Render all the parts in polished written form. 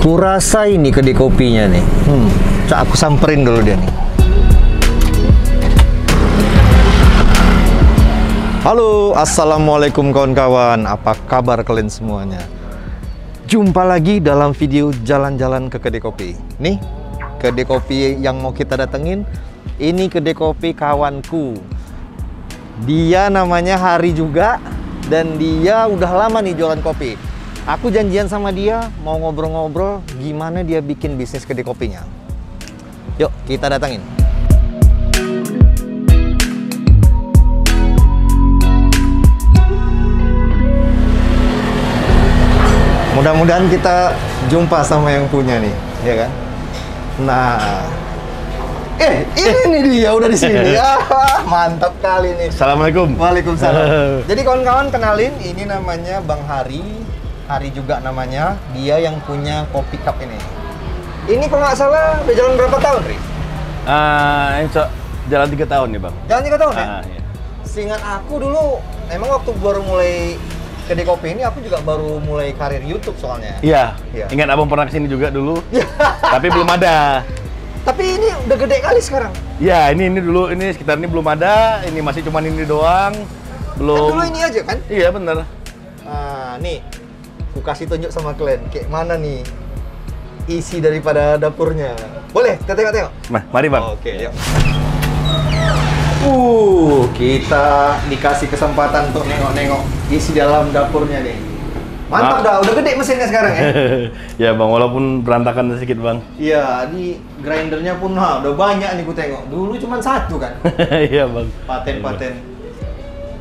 Kurasa ini kedai kopinya nih. Cak, aku samperin dulu dia nih. Halo, assalamualaikum kawan-kawan. Apa kabar kalian semuanya? Jumpa lagi dalam video jalan-jalan ke kedai kopi. Nih, kedai kopi yang mau kita datengin. Ini kedai kopi kawanku. Dia namanya Hari juga, dan dia udah lama nih jualan kopi. Aku janjian sama dia mau ngobrol-ngobrol gimana dia bikin bisnis kedai kopinya. Yuk, kita datangin. Mudah-mudahan kita jumpa sama yang punya nih, ya kan? Nah, ini nih dia udah di sini. Mantap kali nih. Assalamualaikum. Waalaikumsalam. Jadi kawan-kawan, kenalin, ini namanya Bang Hari. Hari juga namanya. Dia yang punya Kopi Cup ini. Ini kalau nggak salah udah jalan berapa tahun, Ri? Ini jalan 3 tahun nih, Bang. Jalan 3 tahun ya? Iya. Seingat aku dulu, emang waktu baru mulai kedai kopi ini, aku juga baru mulai karir YouTube soalnya. Iya. Iya. Ingat abang pernah kesini juga dulu, tapi belum ada. Tapi ini udah gede kali sekarang. Iya, ini dulu, ini sekitar ini belum ada. Ini masih cuman ini doang. Belum. Kan dulu ini aja kan? Iya, bener. Nah, nih, aku kasih tunjuk sama kalian, kayak mana nih isi daripada dapurnya. Boleh, kita tengok-tengok? Nah, mari Bang. Oke, yuk. Kita dikasih kesempatan untuk nengok-nengok isi dalam dapurnya nih. Mantap udah gede mesinnya sekarang ya? Ya Bang, walaupun berantakan sedikit Bang. Iya, ini grindernya pun udah banyak nih ku tengok. Dulu cuma satu kan? Iya Bang. Paten-paten.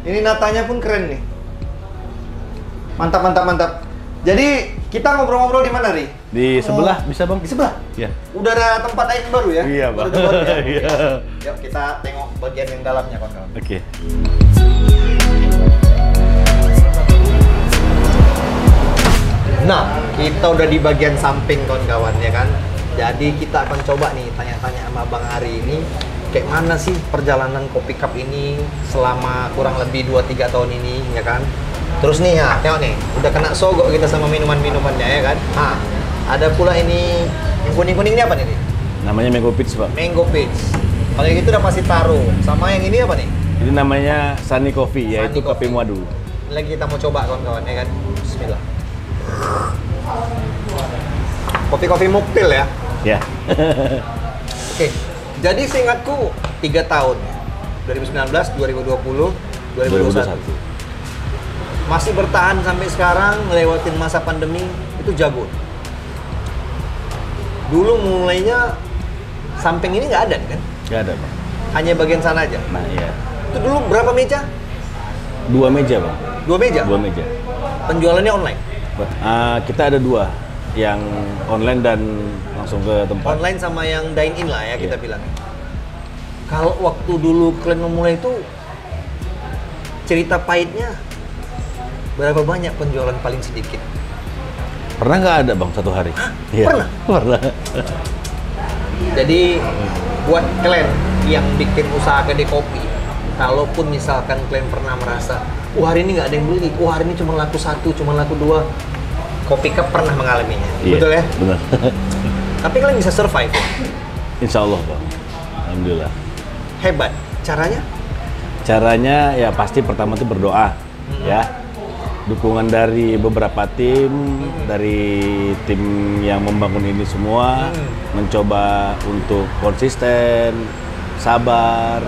Ini natanya pun keren nih. Mantap, mantap, mantap. Jadi kita ngobrol-ngobrol di mana, Ri? Di sebelah bisa Bang? Di sebelah? Iya. Udah ada tempat lain baru ya? Iya Bang. Baru ya? Iya. Yuk kita tengok bagian yang dalamnya, kawan-kawan. Oke. Nah, kita udah di bagian samping, kawan-kawan, ya kan? Jadi kita akan coba nih tanya-tanya sama Bang Hari ini, kayak mana sih perjalanan Kopi Cup ini selama kurang lebih 2-3 tahun ini, ya kan? Terus nih ya, tengok nih, udah kena sogok kita sama minuman-minumannya, ya kan? Nah, ada pula ini, yang kuning-kuning ini apa nih? Namanya Mango Peach, Pak. Mango Peach. Kalau yang itu udah pasti taro. Sama yang ini apa nih? Ini namanya Sunny Coffee, yaitu Sunny kopi Coffee. madu. Lagi kita mau coba, kawan-kawan, ya kan? Bismillah. Kopi-kopi muktil ya? Ya. Oke, jadi seingatku 3 tahun, 2019, 2020, 2021. Masih bertahan sampai sekarang, ngelewatin masa pandemi, itu jago. Dulu mulainya, samping ini nggak ada kan? Nggak ada Bang. Hanya bagian sana aja. Nah iya. Itu dulu berapa meja? 2 meja Bang. 2 meja? 2 meja. Penjualannya online? Kita ada 2, yang online dan langsung ke tempat. Online sama yang dine-in lah ya kita Iya. bilang. Kalau waktu dulu kalian memulai itu, cerita pahitnya, berapa banyak penjualan paling sedikit? Pernah nggak ada Bang satu hari? Hah? Iya. Pernah? Pernah. Jadi buat kalian yang bikin usaha kedai kopi, kalaupun misalkan kalian pernah merasa, hari ini nggak ada yang beli, hari ini cuma laku 1, cuma laku 2, Kopi Cup pernah mengalaminya, Iya, betul ya? Benar. Tapi kalian bisa survive, Insya Allah Bang. Alhamdulillah. hebat. Caranya? Caranya ya pasti pertama itu berdoa, ya. Dukungan dari beberapa tim, dari tim yang membangun ini semua, mencoba untuk konsisten, sabar,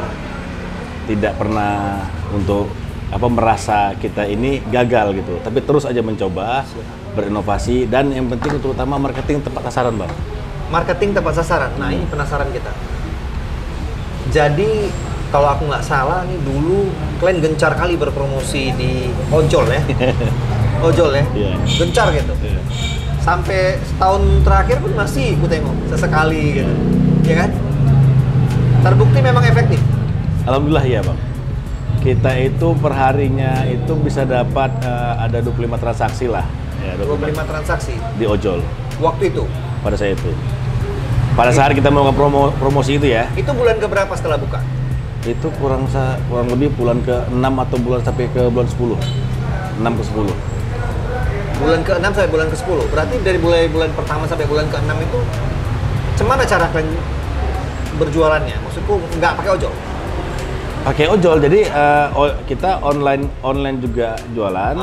tidak pernah untuk merasa kita ini gagal gitu, tapi terus aja mencoba, berinovasi, dan yang penting terutama marketing tepat sasaran Bang. Marketing tepat sasaran. Nah, ini penasaran kita. Jadi kalau aku nggak salah nih, dulu kalian gencar kali berpromosi di ojol ya. Ojol ya. Iya. Gencar gitu. Iya. Sampai setahun terakhir pun masih ku tengok sesekali gitu. Ya kan? Terbukti memang efektif. Alhamdulillah ya Bang. Kita itu perharinya itu bisa dapat ada 25 transaksi lah. Ya, 25 transaksi di ojol. waktu itu. Pada saat itu. Pada saat kita melakukan promosi itu ya. Itu bulan keberapa setelah buka? Itu kurang lebih bulan ke-6 atau sampai ke bulan 10. 6 ke 10. bulan ke-6 sampai bulan ke-10. Berarti dari mulai bulan pertama sampai bulan ke-6 itu gimana cara kalian berjualannya? Maksudku nggak pakai ojol? Pakai ojol, jadi kita online juga jualan,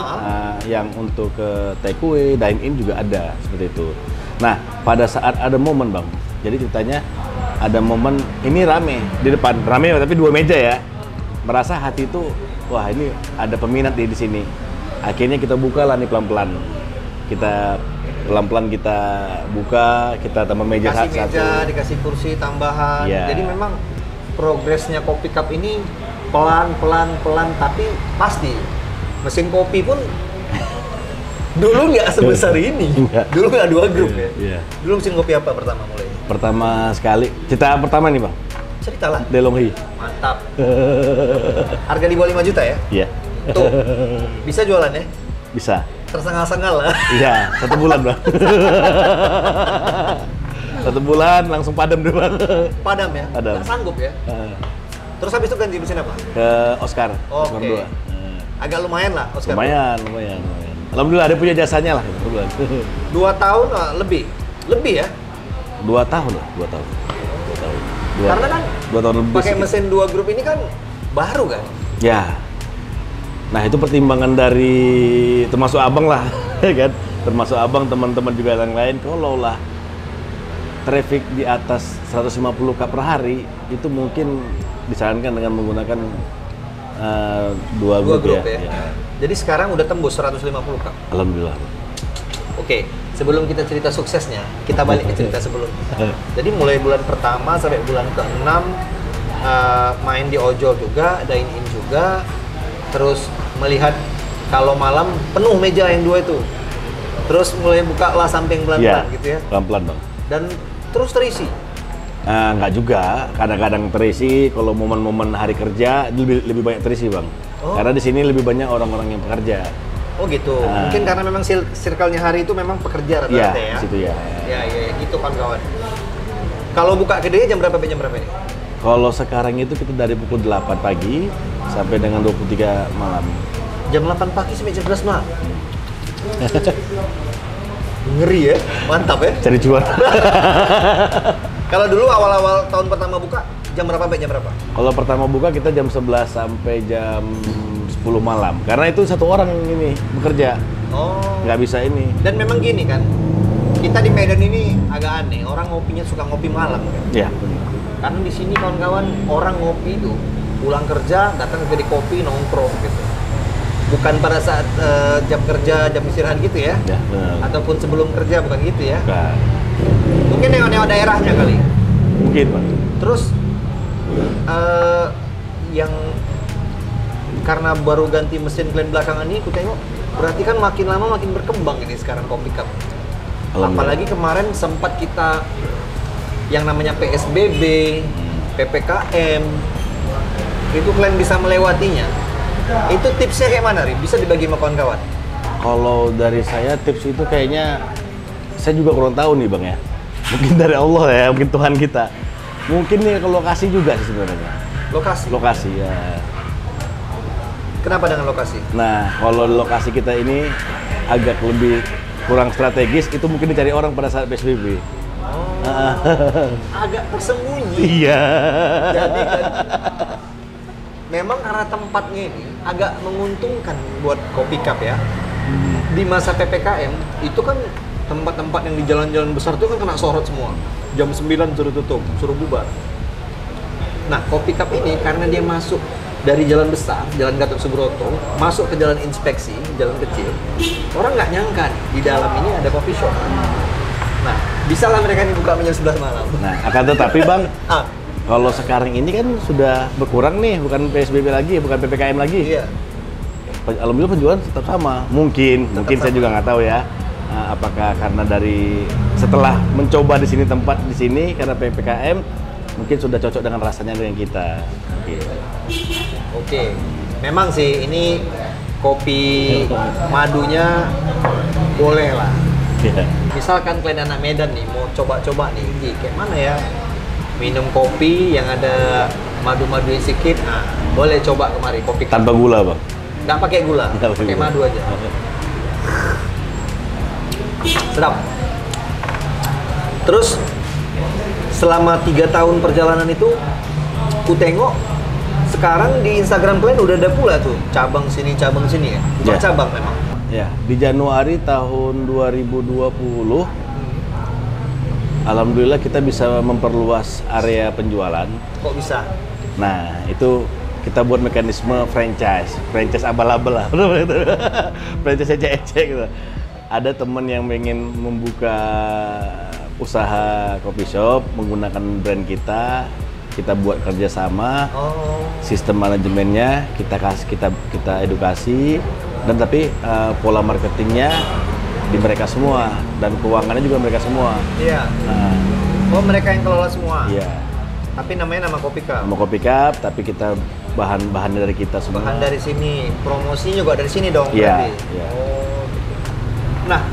yang untuk ke take away, dine in juga ada seperti itu. Nah, pada saat ada momen bang, jadi ceritanya ada momen ini rame di depan, rame tapi 2 meja ya. Merasa hati itu, wah ini ada peminat di sini. Akhirnya kita buka lah nih pelan-pelan. Kita pelan-pelan kita buka, kita tambah meja Kasih satu. meja, dikasih kursi tambahan. Ya. Jadi memang progresnya Kopi Cup ini pelan, tapi pasti. Mesin kopi pun dulu nggak sebesar ini. Enggak. Dulu nggak 2 grup ya. Iya. Dulu mesin kopi apa pertama mulai? Pertama sekali, cerita pertama nih bang, Ceritalah. Delonghi. Mantap. Harga di bawah 5 juta ya? Iya. Tuh, bisa jualan ya? Bisa. Tersengal-sengal lah. Iya, 1 bulan bang. 1 bulan langsung padam deh bang. Padam ya? Padam. Nggak sanggup ya? Terus habis itu ganti mesin apa? Ke Oscar. Oke. Oscar 2. Agak lumayan lah, Oscar. Lumayan. Alhamdulillah ada punya jasanya lah. 2 tahun lebih? Lebih ya? 2 tahun lah, 2 tahun. Karena kan 2 tahun lebih. pakai mesin 2 grup ini kan baru kan? Ya. Nah itu pertimbangan dari termasuk abang lah, ya kan? Termasuk abang, teman-teman juga yang lain. Kalau lah traffic di atas 150 cup per hari, itu mungkin disarankan dengan menggunakan 2 grup ya. Jadi sekarang udah tembus 150 cup. Alhamdulillah. Oke, sebelum kita cerita suksesnya, kita balik ke cerita sebelumnya. Jadi mulai bulan pertama sampai bulan ke-6 main di ojol juga, dine in juga, terus melihat kalau malam penuh meja yang 2 itu. Terus mulai buka lah samping pelan-pelan gitu ya. Pelan-pelan bang. Dan terus terisi. Nggak juga, kadang-kadang terisi. Kalau momen-momen hari kerja lebih banyak terisi bang. Oh. Karena di sini lebih banyak orang-orang yang bekerja. Oh gitu. Mungkin karena memang circle-nya hari itu memang pekerja rata-rata ya. Situ ya. Ya gitu kawan-kawan. Kalau buka kedai jam berapa ini? Kalau sekarang itu kita dari pukul 8 pagi sampai dengan 23 malam. Jam 8 pagi sampai jam 11 malam. Ngeri ya, mantap ya. Cari cuan. Kalau dulu awal-awal tahun pertama buka jam berapa sampai jam berapa? Kalau pertama buka kita jam 11 sampai jam 10 malam. Karena itu 1 orang ini bekerja. Oh. Nggak bisa ini. Dan memang gini kan, kita di Medan ini agak aneh. Orang ngopinya suka ngopi malam kan. Iya. Karena di sini kawan-kawan orang ngopi itu pulang kerja datang ke kedai kopi nongkrong gitu. Bukan pada saat jam kerja, jam istirahat gitu ya? Ya, benar. Ataupun sebelum kerja, bukan gitu ya? Bukan. Mungkin nengok-nengok daerahnya kali. Mungkin Pak. Terus yang karena baru ganti mesin kalian belakangan ini, aku tengok berarti kan makin lama makin berkembang ini sekarang Kopi Cup. Apalagi kemarin sempat kita yang namanya PSBB, PPKM, itu kalian bisa melewatinya. Itu tipsnya kayak mana, Ri? Bisa dibagi sama kawan-kawan? Kalau dari saya tips itu kayaknya saya juga kurang tahu nih Bang ya. Mungkin dari Allah ya, mungkin Tuhan kita. Mungkin nih ke lokasi juga sih sebenarnya. Lokasi? Lokasi ya. Kenapa dengan lokasi? Nah, kalau lokasi kita ini agak lebih kurang strategis, itu mungkin dicari orang pada saat PSBB. Oh, agak tersembunyi. Iya. Jadi kan, memang karena tempatnya ini agak menguntungkan buat Kopi Cup ya. Di masa PPKM, itu kan tempat-tempat yang di jalan-jalan besar itu kan kena sorot semua. Jam 9 suruh tutup, suruh bubar. Nah, Kopi Cup ini karena dia masuk dari jalan besar, jalan Gatot Subroto, masuk ke jalan inspeksi, jalan kecil, orang nggak nyangka nih, di dalam ini ada coffee shop. Nah, bisalah mereka ini buka jam 11 malam. Nah, akan tetapi Bang, kalau sekarang ini kan sudah berkurang nih, bukan PSBB lagi, bukan PPKM lagi. Iya. Alhamdulillah penjualan tetap sama. Mungkin sama. saya juga nggak tahu ya. Apakah karena dari setelah mencoba di sini tempat di sini karena PPKM mungkin sudah cocok dengan rasanya dengan kita. Oke. Memang sih ini kopi madunya boleh lah. Yeah. Misalkan kalian anak Medan nih mau coba-coba nih, kayak mana ya? Minum kopi yang ada madu-madu sedikit, boleh coba kemari Kopi Cup. Tanpa gula, Bang. Nggak pakai gula, pakai madu aja. Sedap. Terus selama 3 tahun perjalanan itu, ku tengok sekarang di Instagram kalian udah ada pula tuh cabang sini ya. Bukan cabang memang. Ya, di Januari tahun 2020, alhamdulillah kita bisa memperluas area penjualan. Kok bisa? Nah, itu kita buat mekanisme franchise abal-abal lah. Franchise ecek-ecek gitu. Ada teman yang ingin membuka usaha coffee shop menggunakan brand kita buat kerjasama. Sistem manajemennya kita edukasi, dan tapi pola marketingnya di mereka semua, dan keuangannya juga mereka semua. Iya. Oh, mereka yang kelola semua. Iya. Tapi namanya nama Kopi Cup. Nama Kopi Cup, tapi kita bahan dari kita semua. Bahan dari sini, promosi juga dari sini dong. Iya. Iya. Oh. Nah,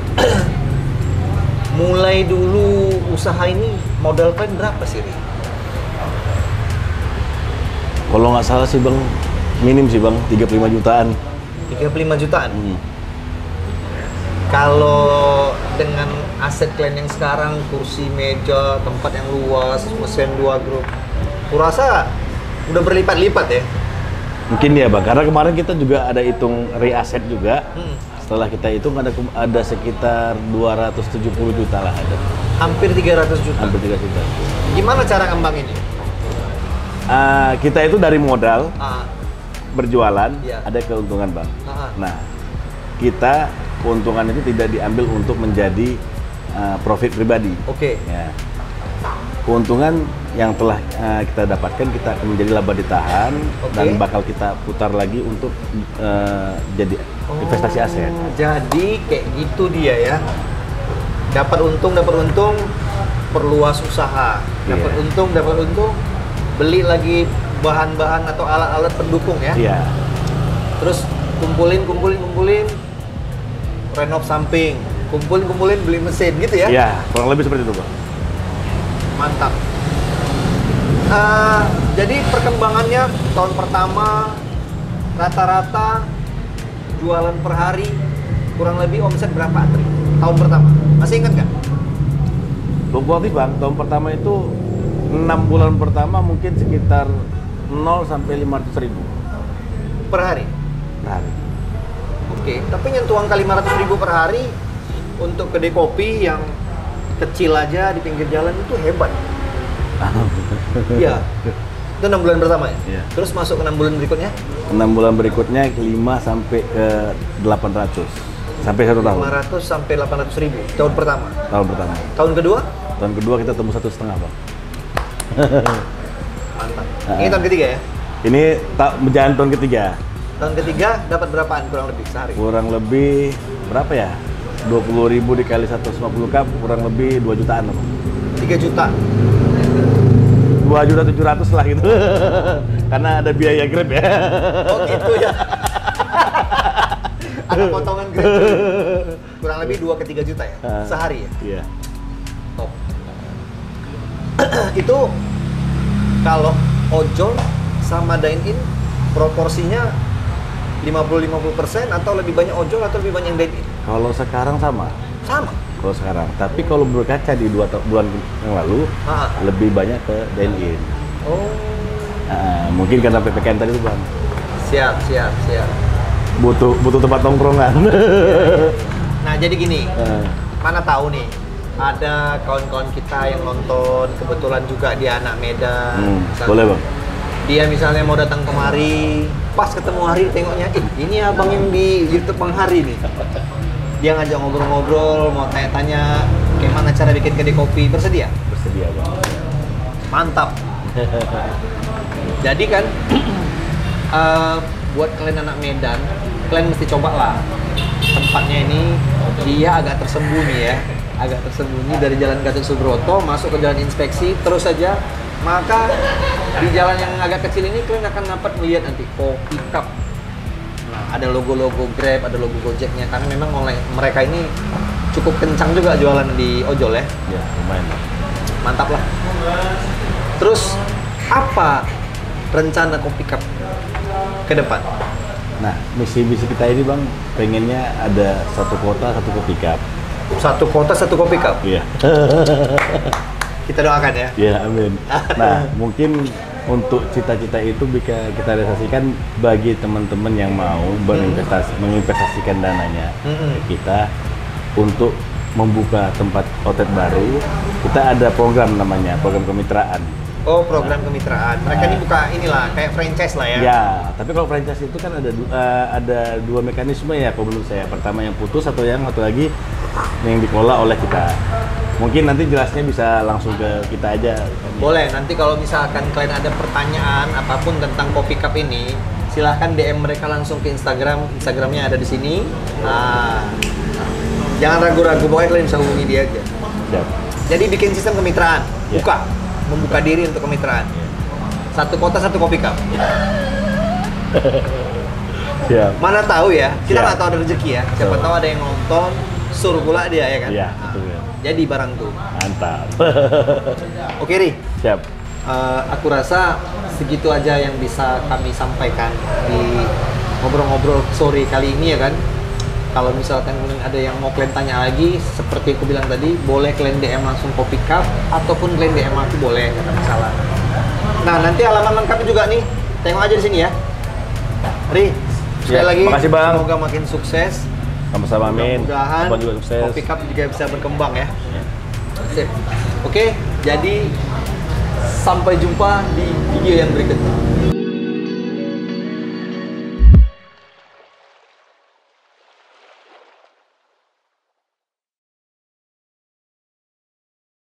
mulai dulu usaha ini modal kalian berapa sih, Ri? Kalau nggak salah sih Bang, minim sih Bang, 35 jutaan. 35 jutaan? Kalau dengan aset kalian yang sekarang, kursi, meja, tempat yang luas, mesin 2 grup, kurasa udah berlipat-lipat ya? Mungkin ya Bang, karena kemarin kita juga ada hitung re-aset juga. Setelah kita hitung ada sekitar 270 juta lah ada. Hampir 300 juta? Hampir 300 juta. Gimana cara ngembanginnya? Kita itu dari modal berjualan, ada keuntungan Bang. Nah, kita keuntungan itu tidak diambil untuk menjadi profit pribadi. Oke. Ya. Keuntungan yang telah kita dapatkan kita akan menjadi laba ditahan, dan bakal kita putar lagi untuk jadi investasi aset. Jadi kayak gitu dia ya. Dapat untung, perluas usaha. Dapat untung, beli lagi bahan-bahan atau alat-alat pendukung ya. Iya. Terus kumpulin, renov samping, kumpulin beli mesin gitu ya. Iya, kurang lebih seperti itu Bang. Mantap. Jadi perkembangannya tahun pertama rata-rata jualan per hari kurang lebih omset berapa, Tri? Tahun pertama, masih ingat nggak? Fluktuatif Bang, tahun pertama itu 6 bulan pertama mungkin sekitar 0 sampai 500 ribu per hari. Per hari. Oke, tapi nyentuh angka 500 ribu per hari untuk kedai kopi yang kecil aja di pinggir jalan itu hebat. Iya. Itu 6 bulan pertama ya? Iya. Terus masuk ke 6 bulan berikutnya? 6 bulan berikutnya 5 sampai ke 800 sampai 1 tahun. 500 sampai 800 ribu tahun pertama. Tahun pertama. Tahun kedua? Tahun kedua kita tembus 1,5 Bang. Mantap. Ini tahun ketiga ya? Ini berjalan tahun ketiga. Tahun ketiga dapat berapaan kurang lebih sehari? Kurang lebih berapa ya? 20.000 dikali 150 cup kurang lebih 2 jutaan lah Bang. 3 juta. 2.700.000 lah gitu. Karena ada biaya Grab ya. Oh gitu ya. Ada potongan Grab. Kurang lebih 2 ke 3 juta ya sehari ya? Iya. Top. Itu kalau ojol sama dine-in proporsinya 50-50% atau lebih banyak ojol atau lebih banyak dine-in? Kalau sekarang sama. Sama? Kalau sekarang, tapi kalau berkaca di 2 bulan yang lalu lebih banyak ke dine-in. Oh. Mungkin karena PPKM tadi tuh Bang. Siap. Butuh tempat tongkrongan. Nah jadi gini, mana tahu nih ada kawan-kawan kita yang nonton kebetulan juga dia anak Medan. Boleh Bang. Dia misalnya mau datang kemari, pas ketemu Hari tengoknya, ini abang yang di YouTube Bang Hari nih. Dia ngajak ngobrol-ngobrol, mau tanya-tanya gimana cara bikin kedai kopi, bersedia? Bersedia Bang. Mantap. Jadi kan buat kalian anak Medan, kalian mesti coba lah. Tempatnya ini dia agak tersembunyi ya, dari Jalan Gatot Subroto masuk ke Jalan Inspeksi terus saja. Maka di jalan yang agak kecil ini kalian akan dapat melihat nanti Kopi Cup. Nah, ada logo-logo Grab, ada logo Gojeknya karena memang mereka ini cukup kencang juga jualan di ojol ya. Ya, lumayan. Mantap lah. Terus apa rencana Kopi Cup ke depan? Nah, misi kita ini Bang, pengennya ada satu kota, satu Kopi Cup. Satu kota, satu kopi cup. Iya. Kita doakan ya. Iya, amin. Nah, mungkin untuk cita-cita itu bisa kita realisasikan bagi teman-teman yang mau menginvestasikan dananya ke kita untuk membuka tempat outlet baru. Kita ada program namanya, program kemitraan. Oh, program kemitraan. Mereka ini buka inilah kayak franchise lah ya. Ya, tapi kalau franchise itu kan ada dua mekanisme ya kalau menurut saya. Pertama yang putus atau yang satu lagi yang dikelola oleh kita. Mungkin nanti jelasnya bisa langsung ke kita aja. Boleh, nanti kalau misalkan kalian ada pertanyaan apapun tentang Kopi Cup ini, silahkan DM mereka langsung ke Instagram. Instagramnya ada di sini. Nah, jangan ragu-ragu, pokoknya kalian bisa hubungi dia aja. Siap. Jadi bikin sistem kemitraan, membuka diri untuk kemitraan. Satu kota, satu Kopi Cup. Siap. Mana tahu ya, kita Siap. nggak tahu ada rezeki ya. Siapa tahu ada yang nonton, suruh pula dia ya kan. Iya, Nah, betul ya. jadi barang tuh. Mantap. Oke, Ri. Siap. Aku rasa segitu aja yang bisa kami sampaikan di ngobrol-ngobrol sore kali ini ya kan. Kalau misalkan ada yang mau kalian tanya lagi, seperti aku bilang tadi, boleh kalian DM langsung Kopi Cup ataupun kalian DM aku boleh, nggak ada masalah. Nah, nanti halaman lengkapnya juga nih, tengok aja di sini ya. Ri, sekali lagi, makasih Bang. semoga makin sukses. Sama-sama, amin. Mudah-mudahan Abang juga sukses. Kopi Cup juga bisa berkembang ya. Sip. Oke, jadi sampai jumpa di video yang berikutnya.